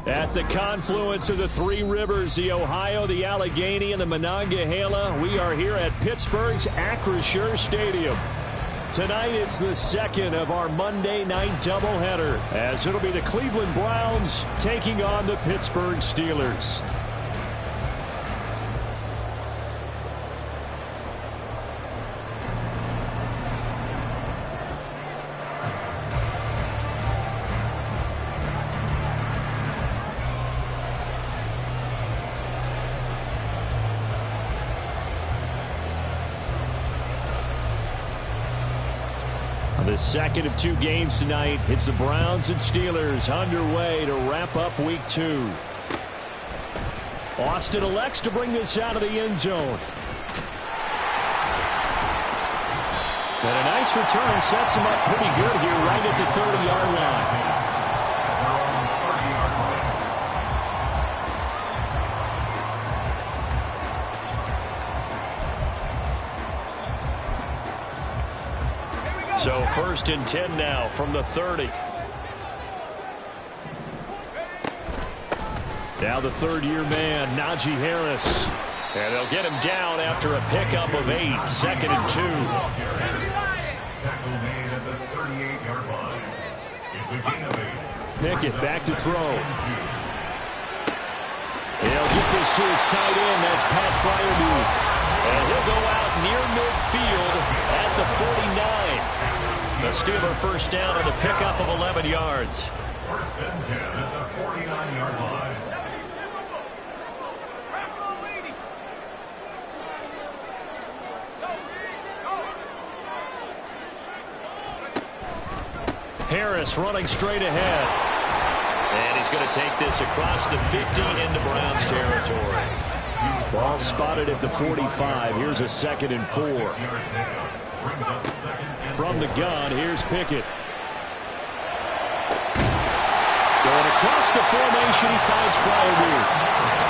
At the confluence of the three rivers, the Ohio, the Allegheny, and the Monongahela, we are here at Pittsburgh's Acrisure Stadium. Tonight, it's the second of our Monday night doubleheader, as it'll be the Cleveland Browns taking on the Pittsburgh Steelers. The second of two games tonight. It's the Browns and Steelers underway to wrap up week 2. Austin elects to bring this out of the end zone. And a nice return sets him up pretty good here right at the 30-yard line. So 1st and 10 now from the 30. Now the third-year man, Najee Harris. And they'll get him down after a pickup of 8. 2nd and 2. Pickett back to throw. He'll get this to his tight end. That's Pat Freiermuth. And he'll go out near midfield at the 49. The Steeler first down on the pickup of 11 yards. 1st and 10 at the 49-yard line. Harris running straight ahead. And he's going to take this across the 50 into Browns territory. Ball spotted at the 45. Here's a 2nd and 4. From the gun, here's Pickett. Going across the formation, he finds Freiermuth.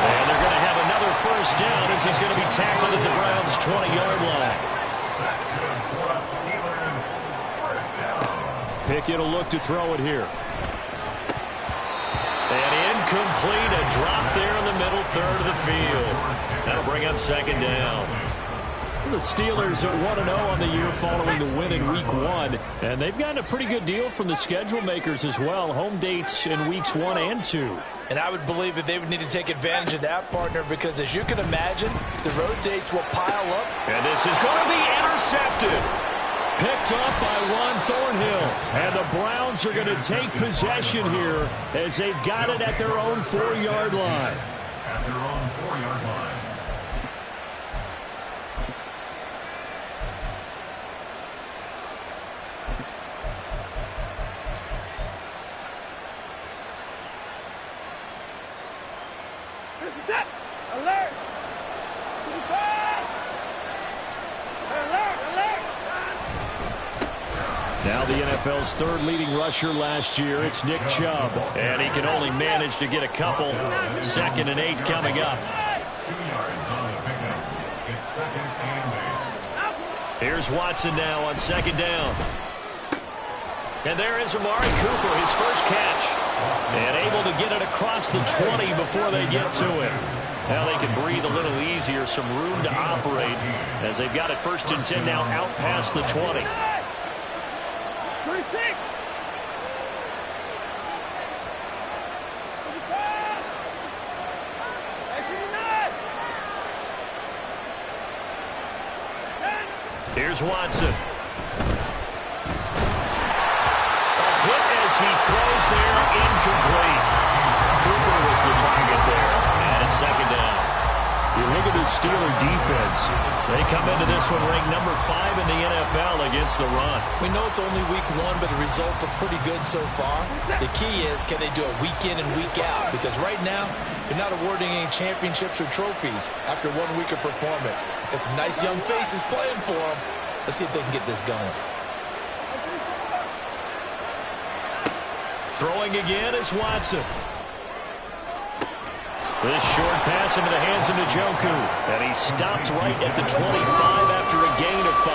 And they're going to have another first down as he's going to be tackled at the Browns' 20-yard line. Pickett will look to throw it here. And incomplete, a drop there in the middle third of the field. That'll bring up 2nd down. The Steelers are 1-0 on the year following the win in Week 1. And they've gotten a pretty good deal from the schedule makers as well. Home dates in Weeks 1 and 2. And I would believe that they would need to take advantage of that, partner, because as you can imagine, the road dates will pile up. And this is going to be intercepted. Picked up by Juan Thornhill. And the Browns are going to take possession here as they've got it at their own 4-yard line. At their own 4-yard line. This is it. Alert. To the pass. Alert, alert. Now the NFL's third leading rusher last year, it's Nick Chubb. And he can only manage to get a couple. 2nd and 8 coming up. 2 yards on the pickup. It's 2nd and 8. Here's Watson now on 2nd down. And there is Amari Cooper, his first catch. And able to get it across the 20 before they get to it. Now they can breathe a little easier, some room to operate as they've got it 1st and 10 now out past the 20. 26. Here's Watson. As he throws there, incomplete. Cooper was the target there, and it's 2nd down. You look at the Steeler defense. They come into this one ranked number 5 in the NFL against the run. We know it's only week 1, but the results look pretty good so far. The key is, can they do it week in and week out? Because right now, they're not awarding any championships or trophies after 1 week of performance. Got some nice young faces playing for them. Let's see if they can get this going. Throwing again is Watson. This short pass into the hands of Njoku. And he stopped right at the 25 after a gain of 5.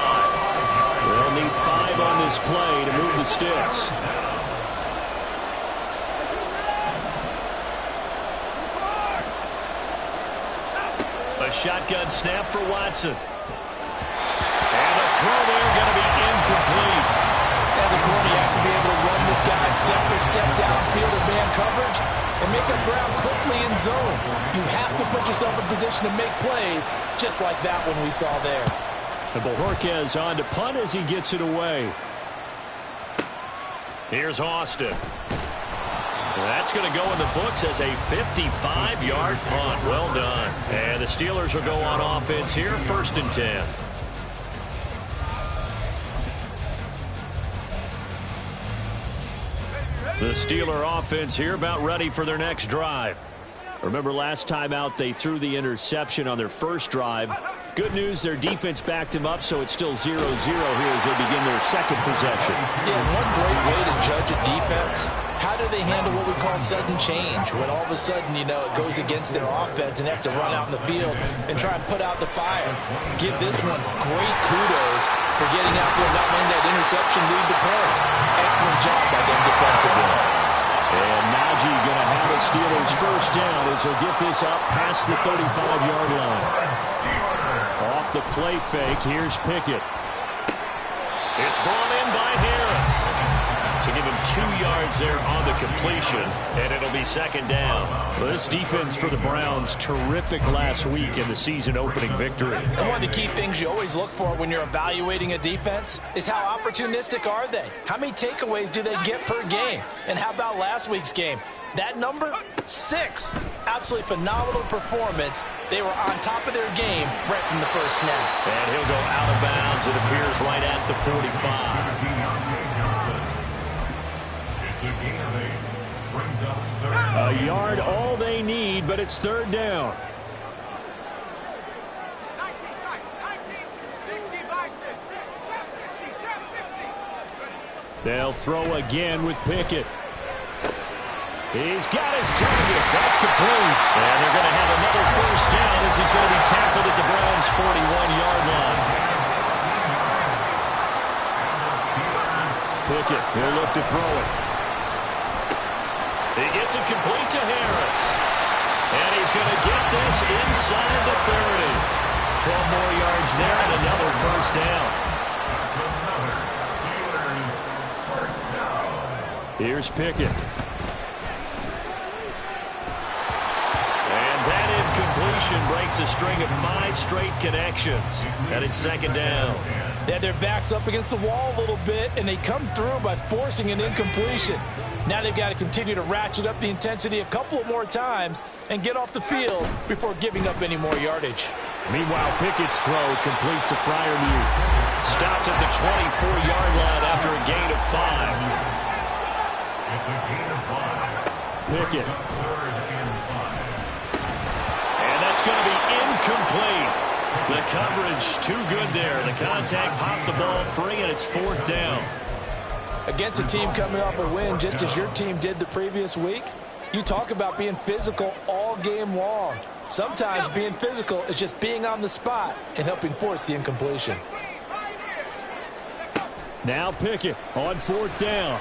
They'll need 5 on this play to move the sticks. shotgun snap for Watson. And the throw there going to be incomplete. As a corner, you have to be able to run with guys step for step downfield in man coverage and make up ground quickly in zone. You have to put yourself in position to make plays, just like that one we saw there. And Bojorquez on to punt as he gets it away. Here's Austin. That's going to go in the books as a 55-yard punt. Well done. And the Steelers will go on offense here, 1st and 10. The Steeler offense here about ready for their next drive. Remember last time out they threw the interception on their first drive. Good news, their defense backed him up, so it's still 0-0 here as they begin their second possession. Yeah, one great way to judge a defense. How do they handle what we call sudden change? When all of a sudden, you know, it goes against their offense and they have to run out in the field and try and put out the fire. Give this one great kudos for getting out there and not letting that interception lead to points. Excellent job by them defensively. And Najee going to have a Steelers first down as he'll get this up past the 35-yard line. Off the play fake, here's Pickett. It's brought in by Harris. So give him 2 yards there on the completion, and it'll be second down. Well, this defense for the Browns, terrific last week in the season-opening victory. And one of the key things you always look for when you're evaluating a defense is how opportunistic are they? How many takeaways do they get per game? And how about last week's game? That number, 6. Absolutely phenomenal performance. They were on top of their game right from the first snap. And he'll go out of bounds, it appears, right at the 45. A yard all they need, but it's 3rd down. 19, 60, 60. They'll throw again with Pickett. He's got his target. That's complete. And they're going to have another first down as he's going to be tackled at the Browns' 41-yard line. Pickett, he'll look to throw it. He gets it complete to Harris. And he's going to get this inside the 30. 12 more yards there and another first down. Here's Pickett. And that incompletion breaks a string of 5 straight connections. And it's second down. They had their backs up against the wall a little bit, and they come through by forcing an incompletion. Now they've got to continue to ratchet up the intensity a couple of more times and get off the field before giving up any more yardage. Meanwhile, Pickett's throw completes a Freiermuth. Stopped at the 24-yard line after a gain of 5. Pickett. And that's going to be incomplete. The coverage too good there. The contact popped the ball free, and it's 4th down. Against a team coming off a win just as your team did the previous week, you talk about being physical all game long. Sometimes being physical is just being on the spot and helping force the incompletion. Now Pickett on 4th down.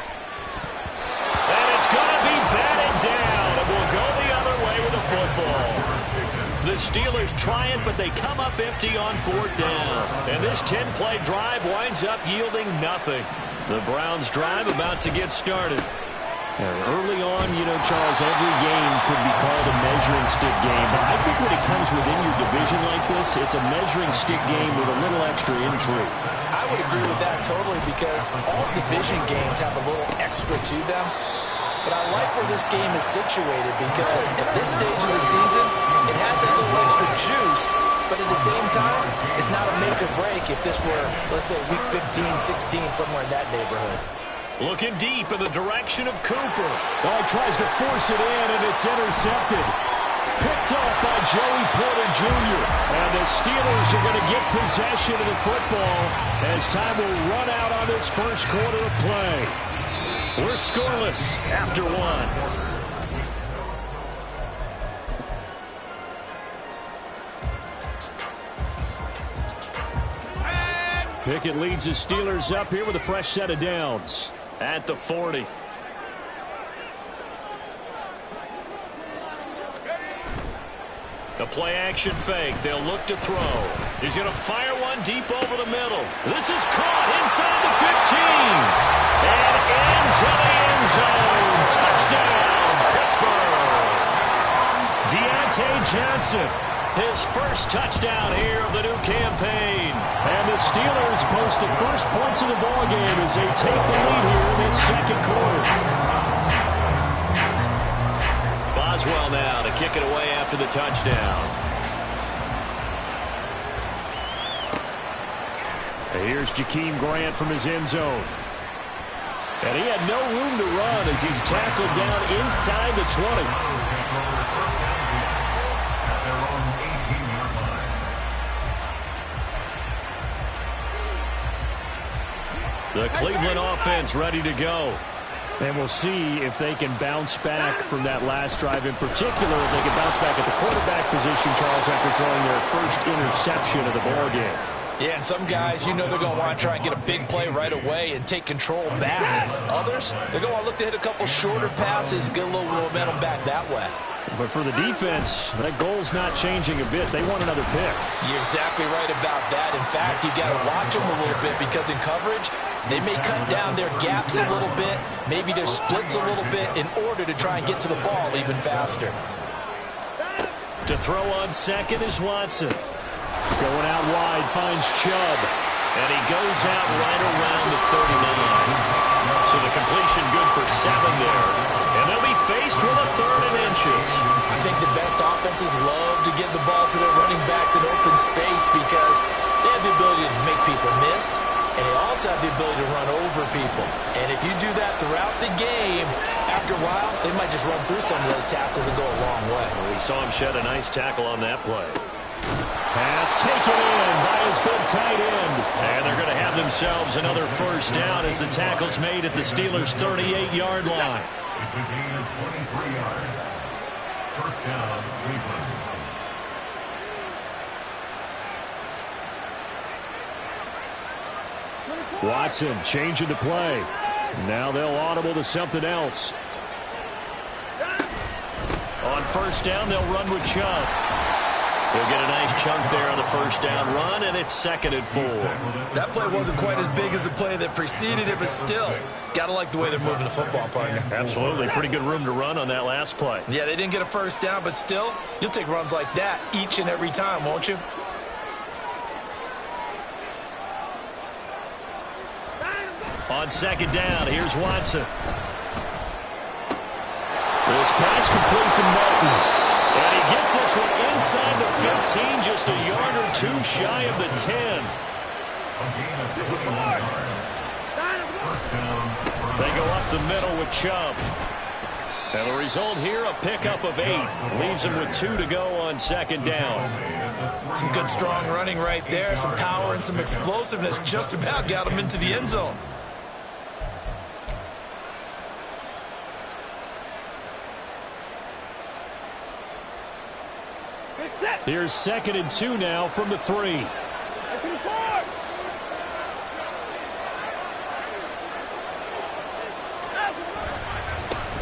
And it's going to be batted down. It will go the other way with the football. The Steelers try it, but they come up empty on 4th down. And this 10-play drive winds up yielding nothing. The Browns drive about to get started. Early on, you know, Charles, every game could be called a measuring stick game. But I think when it comes within your division like this, it's a measuring stick game with a little extra intrigue. I would agree with that totally because all division games have a little extra to them. But I like where this game is situated because at this stage of the season, it has that little extra juice. But at the same time, it's not a make or break if this were, let's say, week 15, 16, somewhere in that neighborhood. Looking deep in the direction of Cooper. Oh, he tries to force it in, and it's intercepted. Picked up by Joey Porter Jr. And the Steelers are going to get possession of the football as time will run out on this first quarter of play. We're scoreless after 1. Pickett leads the Steelers up here with a fresh set of downs at the 40. The play action fake. They'll look to throw. He's going to fire one deep over the middle. This is caught inside the 15. And into the end zone. Touchdown, Pittsburgh. Deontay Johnson, his first touchdown here of the new campaign. And the Steelers post the first points of the ballgame as they take the lead here in this second quarter. Boswell now to kick it away after the touchdown. And here's Jakeem Grant from his end zone. And he had no room to run as he's tackled down inside the 20. The Cleveland offense ready to go. And we'll see if they can bounce back from that last drive. In particular, if they can bounce back at the quarterback position, Charles, after throwing their first interception of the ballgame. Yeah, and some guys, you know they're going to want to try and get a big play right away and take control back. Others, they're going to want to look to hit a couple shorter passes, get a little momentum back that way. But for the defense, that goal's not changing a bit. They want another pick. You're exactly right about that. In fact, you got to watch them a little bit because in coverage, they may cut down their gaps a little bit, maybe their splits a little bit in order to try and get to the ball even faster. To throw on second is Watson. Going out wide, finds Chubb. And he goes out right around the 39. So the completion good for 7 there. And they'll be faced with a 3rd and inches. I think the best offenses love to get the ball to their running backs in open space because they have the ability to make people miss. And they also have the ability to run over people. And if you do that throughout the game, after a while, they might just run through some of those tackles and go a long way. We saw him shed a nice tackle on that play. Pass taken in by his big tight end. And they're going to have themselves another first down as the tackle's made at the Steelers' 38-yard line. It's a gain of 23 yards. First down, Cleveland. Watson changing to play. Now they'll audible to something else. On first down, they'll run with Chubb. He'll get a nice chunk there on the first down run, and it's 2nd and 4. That play wasn't quite as big as the play that preceded it, but still, got to like the way they're moving the football, partner. Absolutely. Pretty good room to run on that last play. Yeah, they didn't get a first down, but still, you'll take runs like that each and every time, won't you? On second down, here's Watson. This pass complete to Melton. And he gets this one inside the 15, just a yard or 2 shy of the 10. A gain of 21 yards. First down. They go up the middle with Chubb. And the result here, a pickup of 8. Leaves him with 2 to go on second down. Some good strong running right there, some power and some explosiveness. Just about got him into the end zone. Here's 2nd and 2 now from the 3.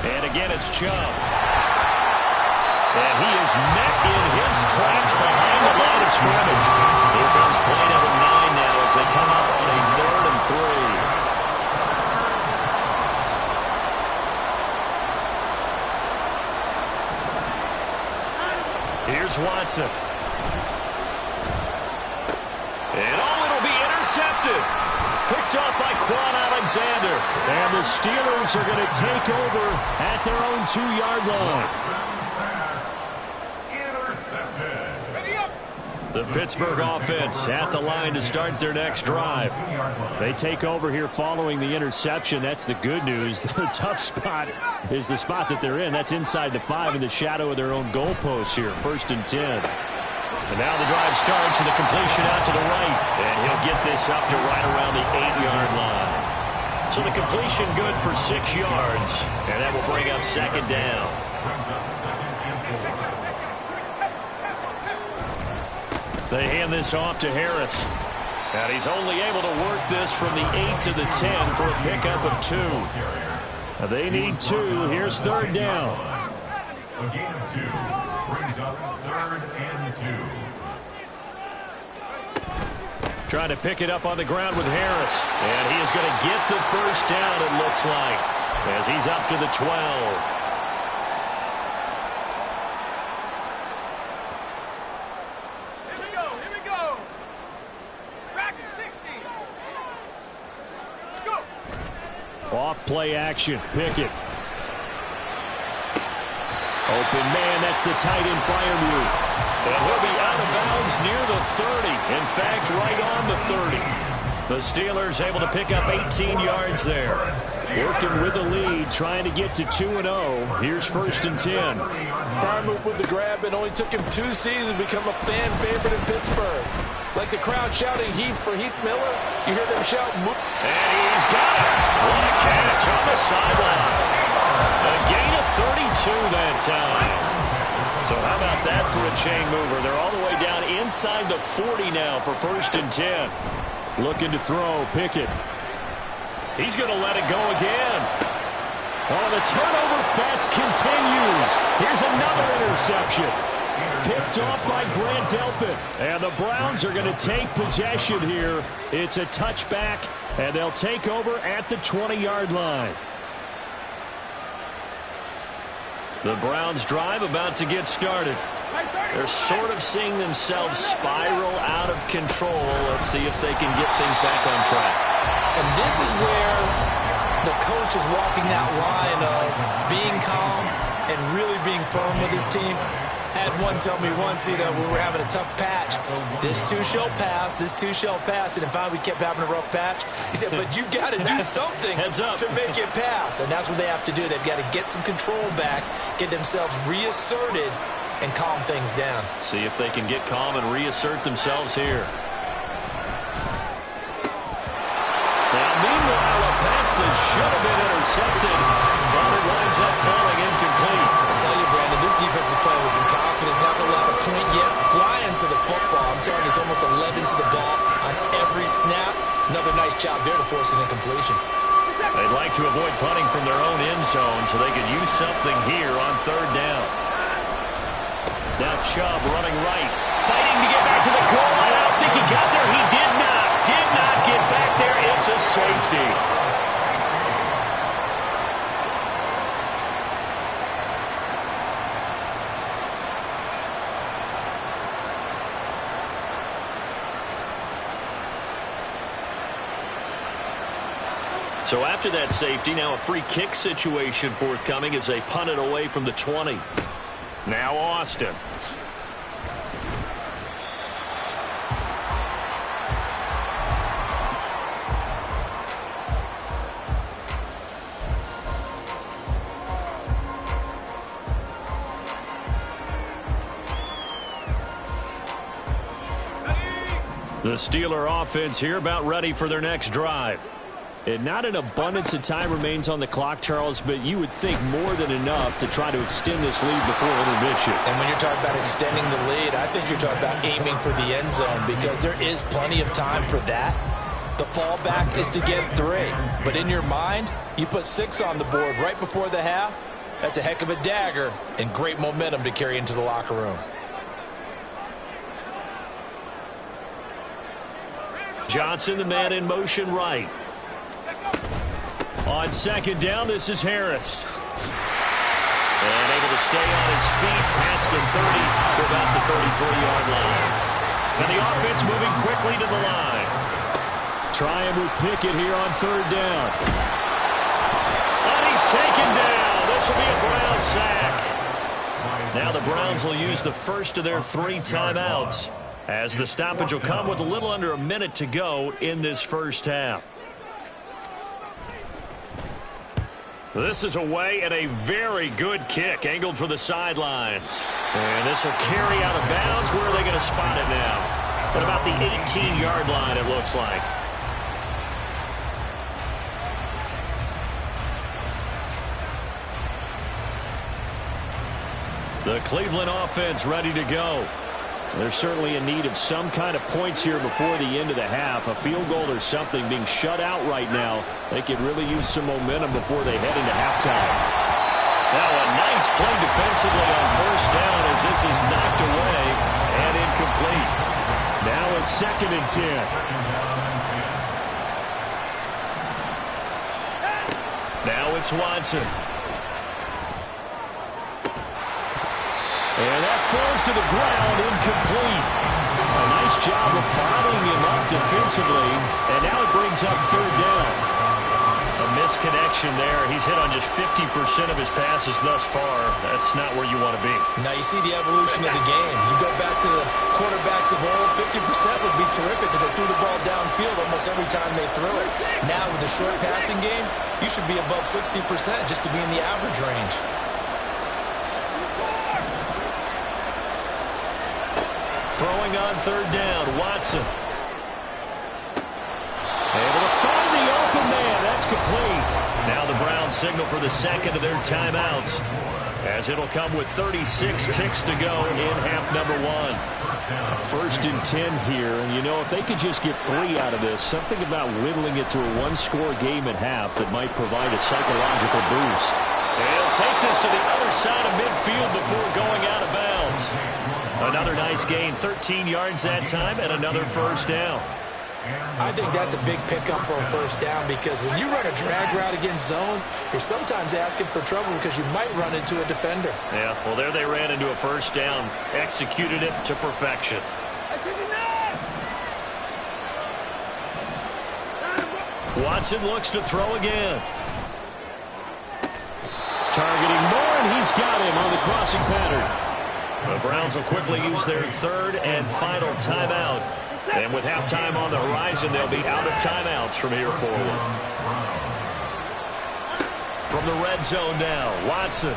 And again, it's Chubb. And he is met in his tracks behind the line of scrimmage. Here comes play number 9 now as they come up on a 3rd and 3. Here's Watson. And it'll be intercepted. Picked off by Quan Alexander. And the Steelers are going to take over at their own 2-yard line. The Pittsburgh offense at the line to start their next drive. They take over here following the interception. That's the good news. The tough spot is the spot that they're in. That's inside the 5 in the shadow of their own goalposts here. 1st and 10. And now the drive starts with a completion out to the right. And he'll get this up to right around the 8-yard line. So the completion good for 6 yards. And that will bring up 2nd down. They hand this off to Harris. And he's only able to work this from the 8 to the 10 for a pickup of 2. They need 2. Here's 3rd down. A gain of 2 brings up 3rd and 2. Trying to pick it up on the ground with Harris. And he is going to get the first down, it looks like, as he's up to the 12. Off play action. Pickett. Open man. That's the tight end Freiermuth. And he'll be out of bounds near the 30. In fact, right on the 30. The Steelers able to pick up 18 yards there. Working with the lead, trying to get to 2-0. Here's 1st and 10. Freiermuth with the grab. It only took him 2 seasons to become a fan favorite in Pittsburgh. Like the crowd shouting Heath for Heath Miller, you hear them shout, and he's got it. What a catch on the sideline. A gain of 32 that time. So how about that for a chain mover? They're all the way down inside the 40 now for 1st and 10. Looking to throw, Pickett. He's going to let it go again. Oh, the turnover fest continues. Here's another interception. Picked off by Grant Delpit. And the Browns are going to take possession here. It's a touchback, and they'll take over at the 20-yard line. The Browns drive about to get started. They're sort of seeing themselves spiral out of control. Let's see if they can get things back on track. And this is where the coach is walking that line of being calm and really being firm with his team. Had one tell me once, when we were having a tough patch, this too shall pass, this too shall pass. And finally we kept having a rough patch. He said, but you got to do something to make it pass. And that's what they have to do. They've got to get some control back, get themselves reasserted, and calm things down. See if they can get calm and reassert themselves here. Now, meanwhile, a pass that should have been intercepted, but it winds up falling incomplete. I tell you, Brandon, this defense is playing with some confidence, haven't allowed a point yet, flying to the football. I'm telling you, it's almost 11 to the ball on every snap. Another nice job there to force an incompletion. They'd like to avoid punting from their own end zone so they could use something here on 3rd down. Now Chubb running right, fighting to get back to the goal line. I don't think he got there. He did not get back there. It's a safety. So after that safety, now a free kick situation forthcoming as they punt it away from the 20. Now Austin. The Steeler offense here about ready for their next drive. And not an abundance of time remains on the clock, Charles, but you would think more than enough to try to extend this lead before intermission. And when you're talking about extending the lead, I think you're talking about aiming for the end zone because there is plenty of time for that. The fallback is to get 3. But in your mind, you put 6 on the board right before the half. That's a heck of a dagger and great momentum to carry into the locker room. Johnson, the man in motion right. On 2nd down, this is Harris. And able to stay on his feet past the 30 to about the 33-yard line. And the offense moving quickly to the line. Trying with Pickett here on 3rd down. And he's taken down. This will be a Browns sack. Now the Browns will use the first of their 3 timeouts, as the stoppage will come with a little under a minute to go in this first half. This is away and a very good kick angled for the sidelines. And this will carry out of bounds. Where are they going to spot it now? At about the 18-yard line, it looks like. The Cleveland offense ready to go. They're certainly in need of some kind of points here before the end of the half. A field goal or something. Being shut out right now, they could really use some momentum before they head into halftime. Now a nice play defensively on first down as this is knocked away and incomplete. Now a 2nd and 10. Now it's Watson. And that falls to the ground, incomplete. A nice job of bodying him up defensively, and now it brings up 3rd down. A misconnection there. He's hit on just 50% of his passes thus far. That's not where you want to be. Now you see the evolution of the game. You go back to the quarterbacks of old, 50% would be terrific because they threw the ball downfield almost every time they threw it. Now with the short passing game, you should be above 60% just to be in the average range. Throwing on 3rd down, Watson. Able to find the open man. That's complete. Now the Browns signal for the 2nd of their timeouts, as it'll come with 36 ticks to go in half number 1. 1st and 10 here, and you know, if they could just get 3 out of this, something about whittling it to a 1-score game at half that might provide a psychological boost. And he'll take this to the other side of midfield before going out of bounds. Another nice gain, 13 yards that time, and another 1st down. I think that's a big pickup for a 1st down because when you run a drag route against zone, you're sometimes asking for trouble because you might run into a defender. Yeah, well, there they ran into a 1st down, executed it to perfection. Watson looks to throw again. Targeting Moore, and he's got him on the crossing pattern. The Browns will quickly use their 3rd and final timeout. And with halftime on the horizon, they'll be out of timeouts from here forward. From the red zone now, Watson.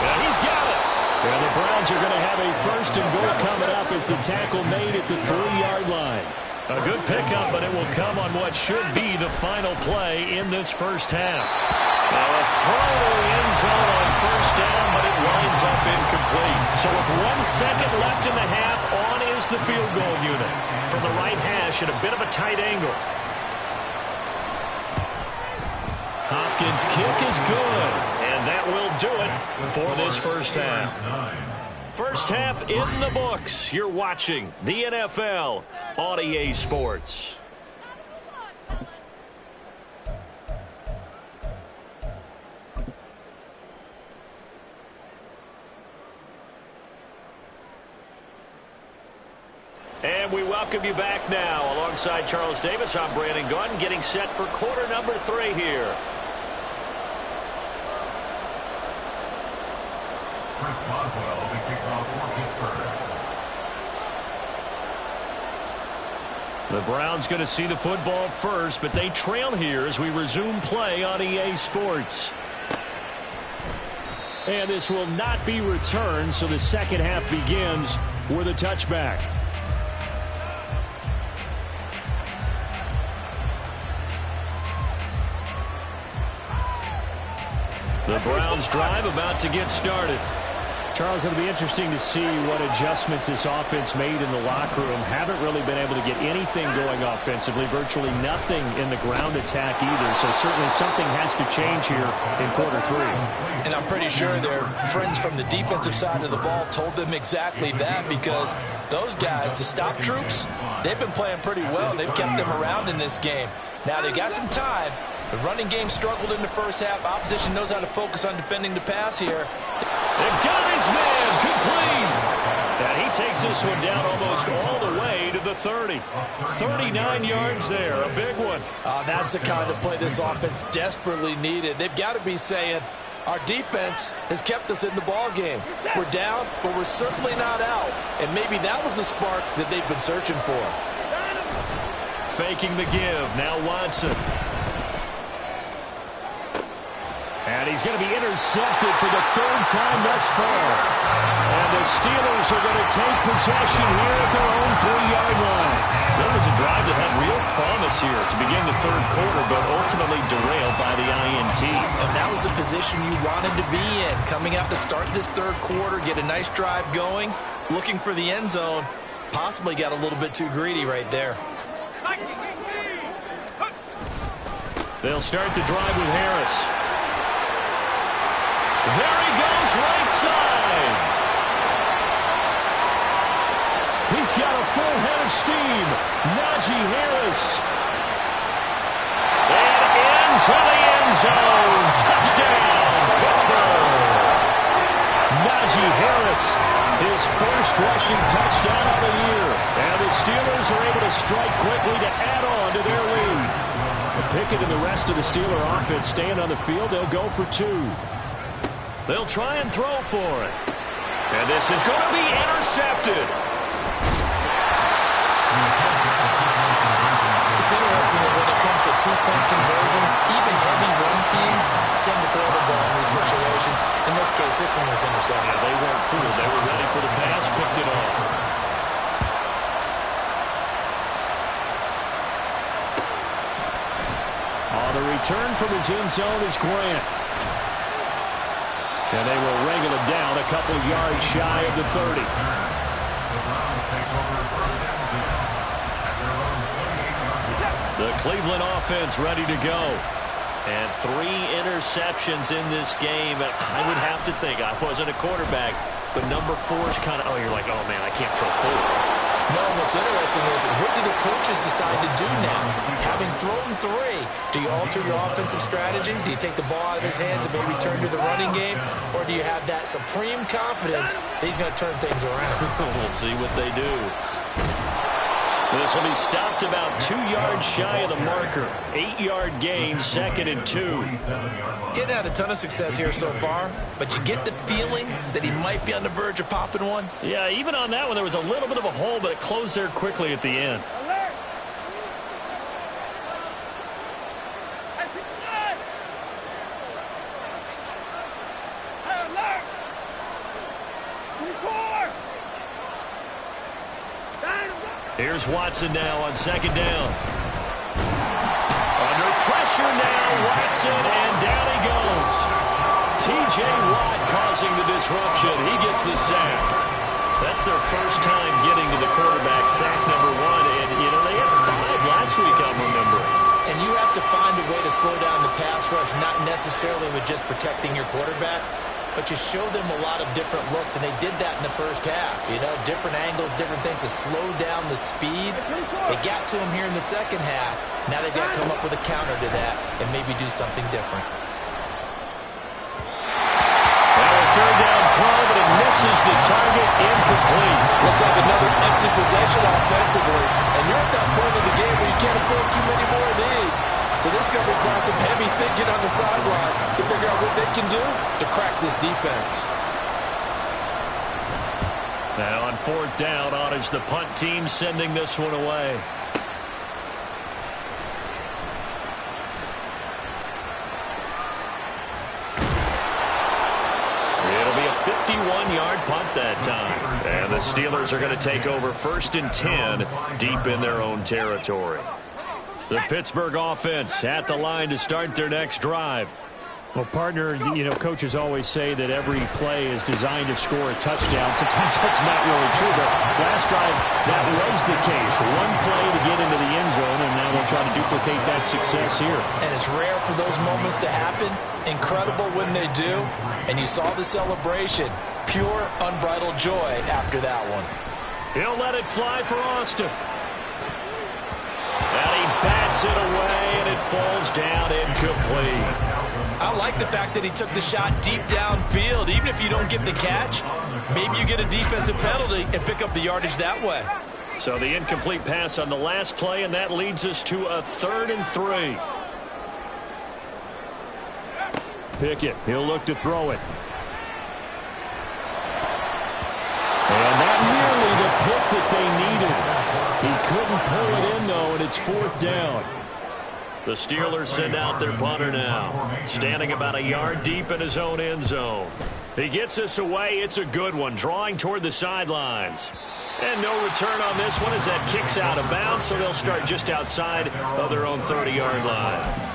And he's got it. And the Browns are going to have a 1st and goal coming up as the tackle made at the 3-yard line. A good pickup, but it will come on what should be the final play in this 1st half. Now a throw to the end zone on 1st down, but it winds up incomplete. So with 1 second left in the half, on is the field goal unit. From the right hash at a bit of a tight angle. Hopkins' kick is good, and that will do it for this 1st half. 1st half in the books. You're watching the NFL on EA Sports. And we welcome you back now. Alongside Charles Davis, I'm Brandon Gaudin, getting set for quarter number 3 here. Chris Boswell, the kickoff for Pittsburgh. The Browns going to see the football first, but they trail here as we resume play on EA Sports. And this will not be returned, so the 2nd half begins with a touchback. The Browns drive about to get started. Charles, it'll be interesting to see what adjustments this offense made in the locker room. Haven't really been able to get anything going offensively, virtually nothing in the ground attack either. So certainly something has to change here in quarter 3. And I'm pretty sure their friends from the defensive side of the ball told them exactly that because those guys, the stop troops, they've been playing pretty well. They've kept them around in this game. Now they got some time. The running game struggled in the 1st half. Opposition knows how to focus on defending the pass here. They've got his man complete. And he takes this one down almost all the way to the 30. 39 yards there, a big one. That's the kind of play this offense desperately needed. They've got to be saying, our defense has kept us in the ball game. We're down, but we're certainly not out. And maybe that was the spark that they've been searching for. Faking the give. Now Watson. And he's going to be intercepted for the 3rd time thus far. And the Steelers are going to take possession here at their own 3-yard line. So it was a drive that had real promise here to begin the 3rd quarter, but ultimately derailed by the INT. And that was the position you wanted to be in. Coming out to start this 3rd quarter, get a nice drive going, looking for the end zone. Possibly got a little bit too greedy right there. They'll start the drive with Harris. There he goes, right side. He's got a full head of steam. Najee Harris. And into the end zone. Touchdown, Pittsburgh. Najee Harris, his first rushing touchdown of the year. And the Steelers are able to strike quickly to add on to their lead. Pickett and the rest of the Steeler offense staying on the field. They'll go for 2. They'll try and throw for it. And this is going to be intercepted. It's interesting that when it comes to two-point conversions, even heavy run teams tend to throw the ball in these situations. In this case, this one was intercepted. They weren't fooled. They were ready for the pass, picked it off. On the return from his end zone is Grant. And they will wrangle him down a couple yards shy of the 30. The Cleveland offense ready to go. And 3 interceptions in this game. I would have to think, I wasn't a quarterback, but number 4 is kind of, you're like, oh, man, I can't throw 4. No, what's interesting is, what do the coaches decide to do now? Having thrown 3, do you alter your offensive strategy? Do you take the ball out of his hands and maybe turn to the running game? Or do you have that supreme confidence that he's going to turn things around? We'll see what they do. This will be stopped about 2 yards shy of the marker. 8-yard gain, 2nd and 2. Getting had a ton of success here so far, but you get the feeling that he might be on the verge of popping one. Yeah, even on that one, there was a little bit of a hole, but it closed there quickly at the end. Alert! Alert! 24! Here's Watson now on 2nd down. Under pressure now, Watson, and down he goes. T.J. Watt causing the disruption. He gets the sack. That's their first time getting to the quarterback, sack number 1. And, they had 5 last week, I'm remembering. And you have to find a way to slow down the pass rush, not necessarily with just protecting your quarterback, but you show them a lot of different looks, and they did that in the first half. Different angles, different things to slow down the speed. They got to him here in the second half. Now they've got to come up with a counter to that and maybe do something different. Well, a 3rd down throw, but it misses the target, incomplete. Looks like another empty possession offensively, and you're at that point of the game where you can't afford too many more of these. So this is going to require some heavy thinking on the sideline to figure out what they can do to crack this defense. Now on 4th down, on is the punt team sending this one away. It'll be a 51-yard punt that time. And the Steelers are going to take over 1st and 10 deep in their own territory. The Pittsburgh offense at the line to start their next drive. Well, partner, coaches always say that every play is designed to score a touchdown. Sometimes that's not really true, but last drive, that was the case. One play to get into the end zone, and now they'll try to duplicate that success here. And it's rare for those moments to happen. Incredible when they do. And you saw the celebration. Pure, unbridled joy after that one. He'll let it fly for Austin. And he bats it away, and it falls down incomplete. I like the fact that he took the shot deep downfield. Even if you don't get the catch, maybe you get a defensive penalty and pick up the yardage that way. So the incomplete pass on the last play, and that leads us to a 3rd and 3. Pickett, he'll look to throw it. And that nearly the pick that they needed. He couldn't pull it in, though, and it's 4th down. The Steelers send out their punter now, standing about a yard deep in his own end zone. He gets this away. It's a good one, drawing toward the sidelines. And no return on this one as that kicks out of bounds, so they'll start just outside of their own 30-yard line.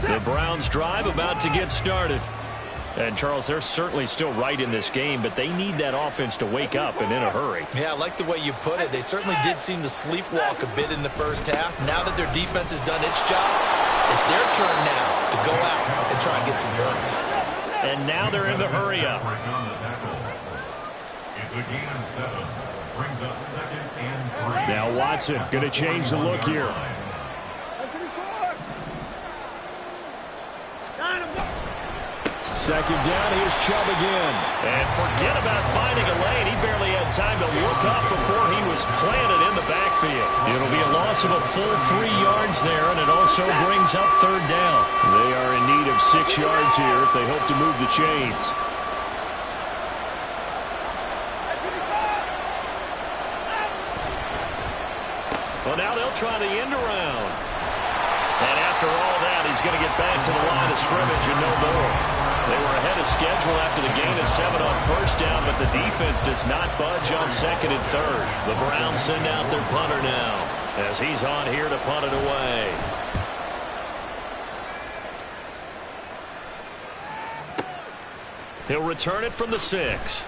The Browns drive about to get started. And, Charles, they're certainly still right in this game, but they need that offense to wake up and in a hurry. Yeah, I like the way you put it. They certainly did seem to sleepwalk a bit in the first half. Now that their defense has done its job, it's their turn now to go out and try and get some points. And now they're in the hurry up. It's a gain of 7. Brings up 2nd and 3. Now Watson going to change the look here. Second down, here's Chubb again. And forget about finding a lane. He barely had time to look up before he was planted in the backfield. It'll be a loss of a full 3 yards there, and it also brings up third down. They are in need of 6 yards here if they hope to move the chains. Well, now they'll try the end around. And after all that, he's going to get back to the line of scrimmage and no more. They were ahead of schedule after the gain of 7 on first down, but the defense does not budge on 2nd and 3rd. The Browns send out their punter now as he's on here to punt it away. He'll return it from the 6.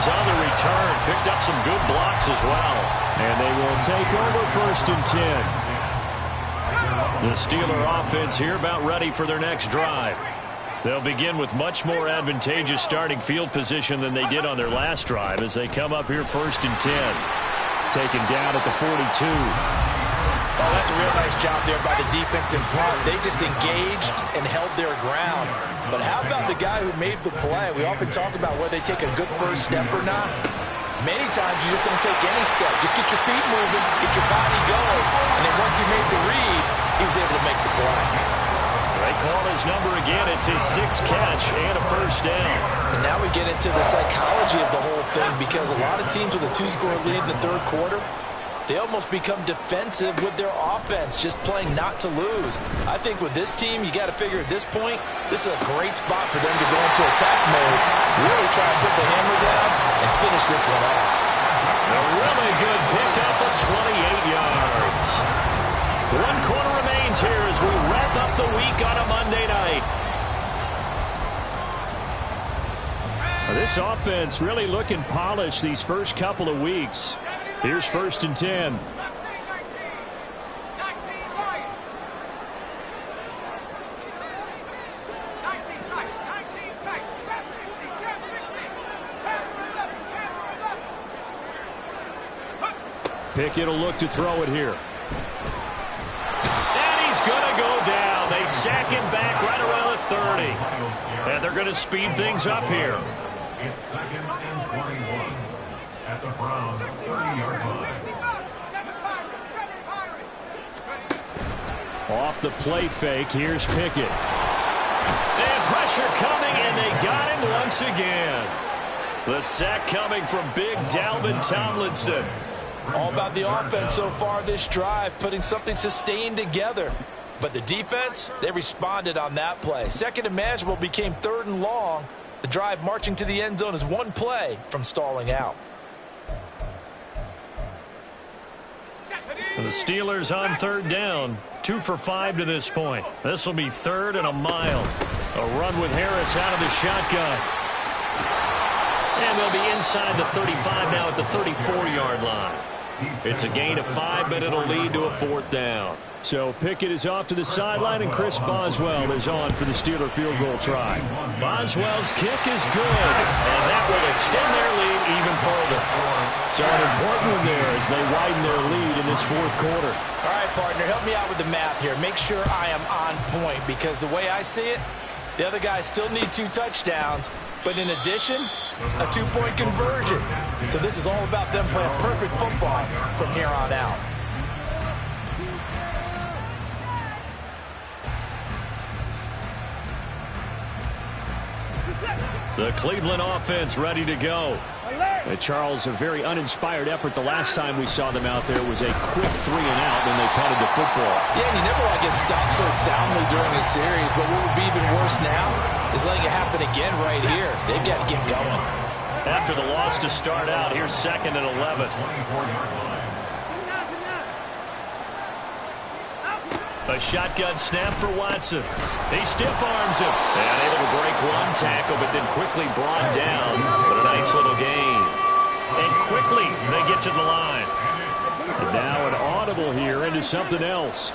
On the return, picked up some good blocks as well. And they will take over 1st and 10. The Steeler offense here about ready for their next drive. They'll begin with much more advantageous starting field position than they did on their last drive as they come up here 1st and 10. Taken down at the 42. Oh, that's a real nice job there by the defense in front. They just engaged and held their ground. But how about the guy who made the play? We often talk about whether they take a good first step or not. Many times you just don't take any step. Just get your feet moving, get your body going. And then once he made the read, he was able to make the play. They call his number again. It's his 6th catch and a first down. And now we get into the psychology of the whole thing because a lot of teams with a 2-score lead in the 3rd quarter, they almost become defensive with their offense, just playing not to lose. I think with this team, you got to figure at this point, this is a great spot for them to go into attack mode, really try and put the hammer down and finish this one off. A really good pickup of 28 yards. 1 quarter remains here as we wrap up the week on a Monday night. This offense really looking polished these first couple of weeks. Here's 1st and 10. Pickett will look to throw it here. And he's going to go down. They sack him back right around the 30. And they're going to speed things up here. It's 2nd and 21 at the Browns' 30-yard line. Off the play fake, here's Pickett. And pressure coming, and they got him once again. The sack coming from big Dalvin Tomlinson. All about the offense so far this drive, putting something sustained together. But the defense, they responded on that play. 2nd and manageable became 3rd and long. The drive marching to the end zone is 1 play from stalling out. The Steelers on 3rd down. 2 for 5 to this point. This will be 3rd and a mile. A run with Harris out of the shotgun. And they'll be inside the 35 now at the 34-yard line. It's a gain of 5, but it'll lead to a 4th down. So Pickett is off to the sideline, and Chris Boswell is on for the Steeler field goal try. Boswell's kick is good, and that will extend their lead even further. So an important one there as they widen their lead in this 4th quarter. All right, partner, help me out with the math here. Make sure I am on point because the way I see it, the other guys still need 2 touchdowns, but in addition, a 2-point conversion. So this is all about them playing perfect football from here on out. The Cleveland offense ready to go. Charles, a very uninspired effort. The last time we saw them out there was a quick 3 and out when they punted the football. Yeah, and you never want to get stopped so soundly during a series, but what would be even worse now is letting it happen again right here. They've got to get going. After the loss to start out, here's 2nd and 11. A shotgun snap for Watson. He stiff arms him. And able to break one tackle, but then quickly brought down. But a nice little gain. And quickly they get to the line. And now an audible here into something else.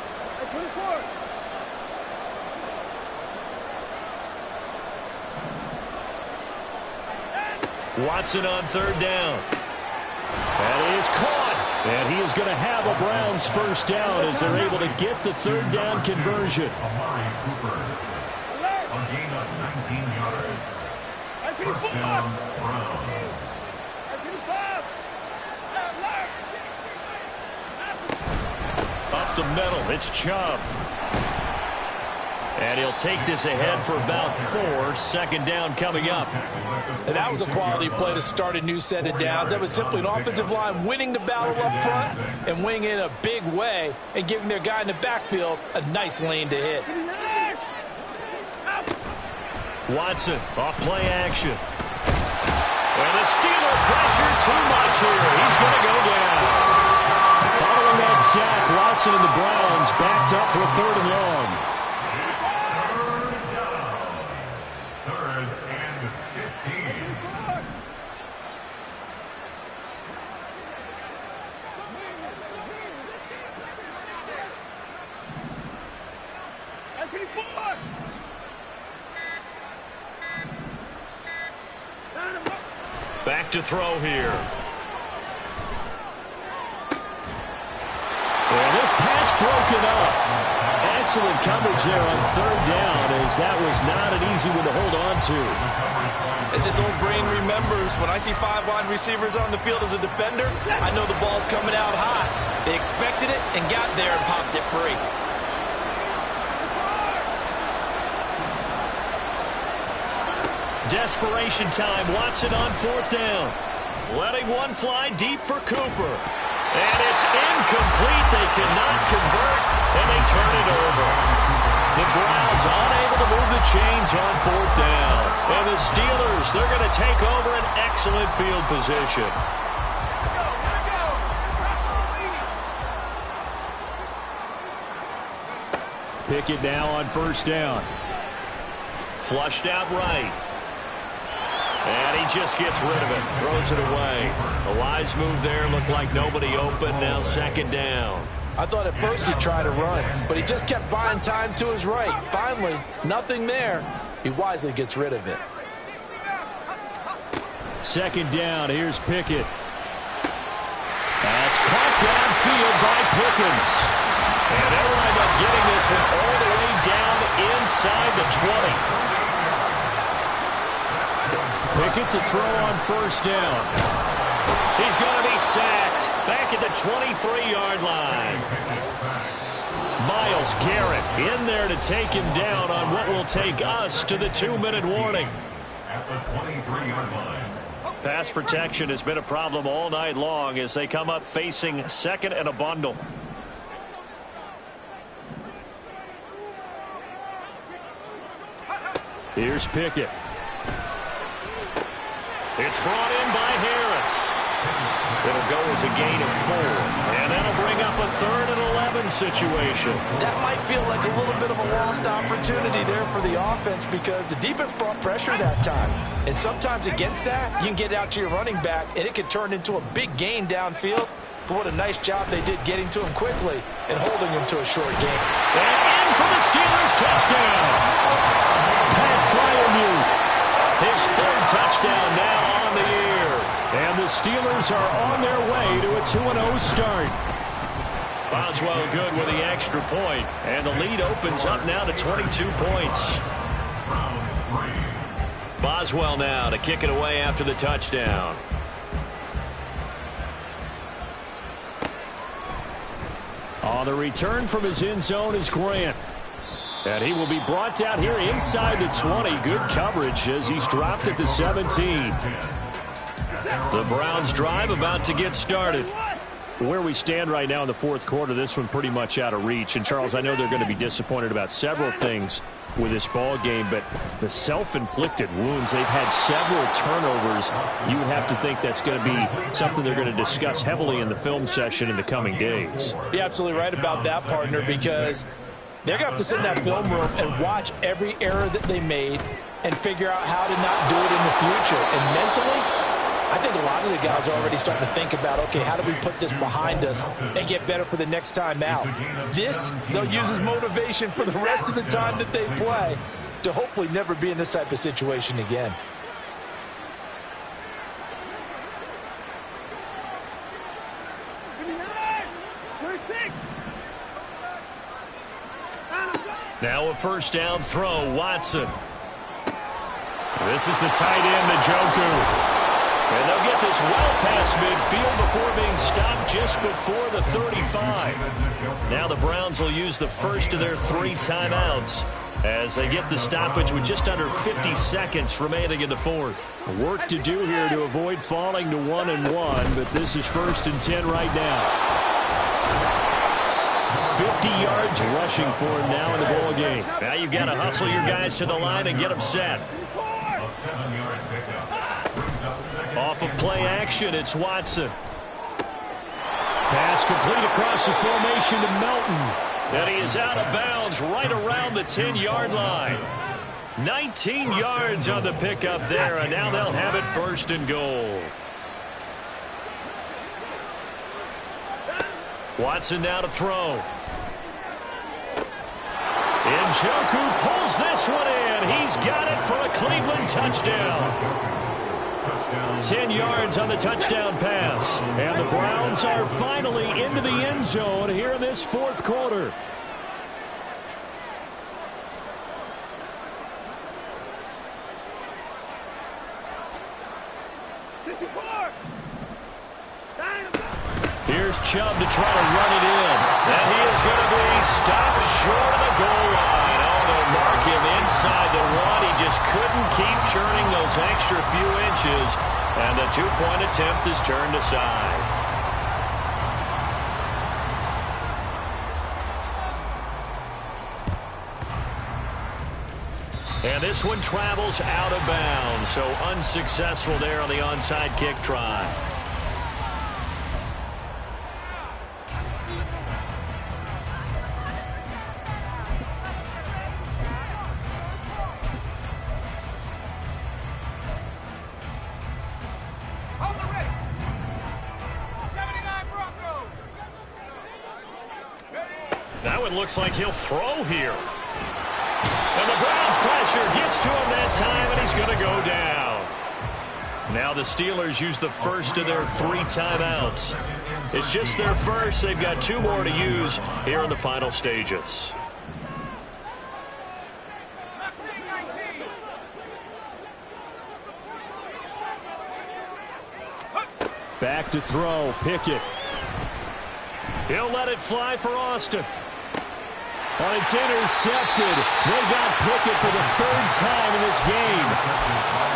Watson on third down. That is caught. And he is going to have a Browns first down as they're able to get the third down conversion. Amari Cooper. A gain of 19 yards. First down, Browns. Up the middle, it's Chubb. And he'll take this ahead for about 4. Second down coming up. And that was a quality play to start a new set of downs. That was simply an offensive line winning the battle up front and winning in a big way and giving their guy in the backfield a nice lane to hit. Watson off play action. And the Steeler pressure too much here. He's going to go down. Following that sack, Watson and the Browns backed up for a 3rd and long. Back to throw here. And this pass broken up. Excellent coverage there on 3rd down, as that was not an easy one to hold on to. As this old brain remembers, when I see 5 wide receivers on the field as a defender, I know the ball's coming out high. They expected it and got there and popped it free. Desperation time. Watson on 4th down. Letting one fly deep for Cooper. And it's incomplete. They cannot convert, and they turn it over. The Browns unable to move the chains on 4th down. And the Steelers, they're going to take over an excellent field position. Pickett now on 1st down. Flushed out right. And he just gets rid of it. Throws it away. A wise move there. Looked like nobody open. Now 2nd down. I thought at first he'd try to run, but he just kept buying time to his right. Finally, nothing there. He wisely gets rid of it. 2nd down. Here's Pickett. That's caught downfield by Pickens. And they'll wind up getting this one all the way down inside the 20. Pickett to throw on 1st down. He's going to be sacked back at the 23-yard line. Myles Garrett in there to take him down on what will take us to the 2-minute warning. At the 23-yard line. Pass protection has been a problem all night long as they come up facing 2nd and a bundle. Here's Pickett. It's brought in by Harris. It'll go as a gain of 4. And that'll bring up a 3rd and 11 situation. That might feel like a little bit of a lost opportunity there for the offense because the defense brought pressure that time. And sometimes against that, you can get out to your running back, and it can turn into a big gain downfield. But what a nice job they did getting to him quickly and holding him to a short gain. And in for the Steelers touchdown. Pat Freiermuth. His 3rd touchdown now on the year. And the Steelers are on their way to a 2-0 start. Boswell good with the extra point. And the lead opens up now to 22 points. Boswell now to kick it away after the touchdown. On the return from his end zone is Grant. And he will be brought down here inside the 20. Good coverage as he's dropped at the 17. The Browns drive about to get started. Where we stand right now in the 4th quarter, this one pretty much out of reach. And, Charles, I know they're going to be disappointed about several things with this ball game, but the self-inflicted wounds, they've had several turnovers. You would have to think that's going to be something they're going to discuss heavily in the film session in the coming days. You're absolutely right about that, partner, because They're going to have to sit in that film room and watch every error that they made and figure out how to not do it in the future. And mentally, I think a lot of the guys are already starting to think about, okay, how do we put this behind us and get better for the next time out? This, they'll use as motivation for the rest of the time that they play to hopefully never be in this type of situation again. Now a first down throw, Watson. This is the tight end, Njoku. And they'll get this well past midfield before being stopped just before the 35. Now the Browns will use the first of their 3 timeouts as they get the stoppage with just under 50 seconds remaining in the fourth. Work to do here to avoid falling to 1-1, but this is 1st and 10 right now. 50 yards rushing for him now in the ball game. Now you've got to hustle your guys to the line and get them set. A 7-yard pickup. Brings up second. Off of play action, it's Watson. Pass complete across the formation to Melton. And he is out of bounds right around the 10-yard line. 19 yards on the pickup there, and now they'll have it 1st and goal. Watson now to throw. Njoku pulls this one in. He's got it for a Cleveland touchdown. 10 yards on the touchdown pass. And the Browns are finally into the end zone here in this 4th quarter. Here's Chubb to try to run it in. And he is going to be stopped short of the goal line. Oh, they'll mark him inside the 1. He just couldn't keep churning those extra few inches. And the 2-point attempt is turned aside. And this one travels out of bounds. So unsuccessful there on the onside kick try. That one looks like he'll throw here. And the Browns pressure gets to him that time, and he's going to go down. Now the Steelers use the first of their 3 timeouts. It's just their first. They've got 2 more to use here in the final stages. Back to throw, Pickett. He'll let it fly for Austin. And it's intercepted. They got Pickett for the 3rd time in this game.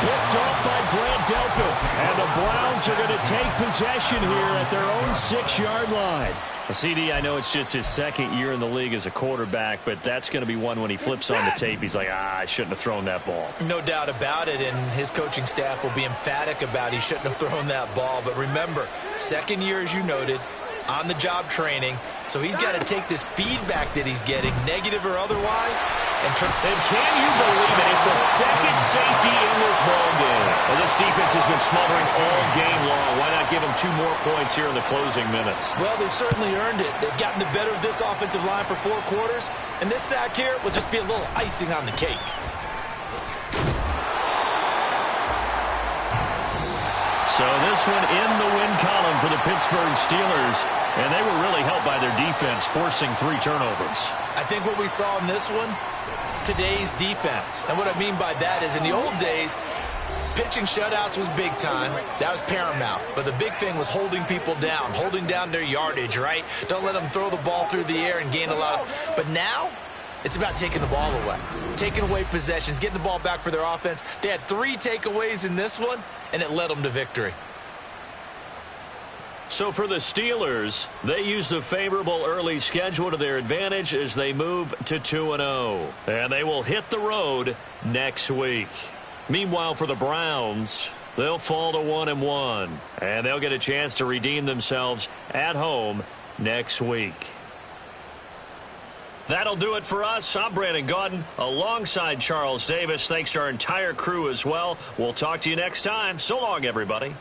Picked off by Grant Delpit. And the Browns are going to take possession here at their own 6-yard line. CD, I know it's just his 2nd year in the league as a quarterback, but that's going to be one when he flips on the tape. He's like, I shouldn't have thrown that ball. No doubt about it, and his coaching staff will be emphatic about he shouldn't have thrown that ball. But remember, 2nd year, as you noted, on-the-job training, so he's got to take this feedback that he's getting, negative or otherwise, and can you believe it? It's a 2nd safety in this ball game. And this defense has been smothering all game long. Why not give them 2 more points here in the closing minutes? Well, they've certainly earned it. They've gotten the better of this offensive line for 4 quarters, and this sack here will just be a little icing on the cake. So this one in the win column for the Pittsburgh Steelers, and they were really helped by their defense, forcing 3 turnovers. I think what we saw in this one, today's defense. And what I mean by that is in the old days, pitching shutouts was big time. That was paramount. But the big thing was holding people down, holding down their yardage, right? Don't let them throw the ball through the air and gain a lot. But now, it's about taking the ball away, taking away possessions, getting the ball back for their offense. They had 3 takeaways in this one, and it led them to victory. So for the Steelers, they use the favorable early schedule to their advantage as they move to 2-0. And they will hit the road next week. Meanwhile, for the Browns, they'll fall to 1-1. And they'll get a chance to redeem themselves at home next week. That'll do it for us. I'm Brandon Gaudin alongside Charles Davis. Thanks to our entire crew as well. We'll talk to you next time. So long, everybody.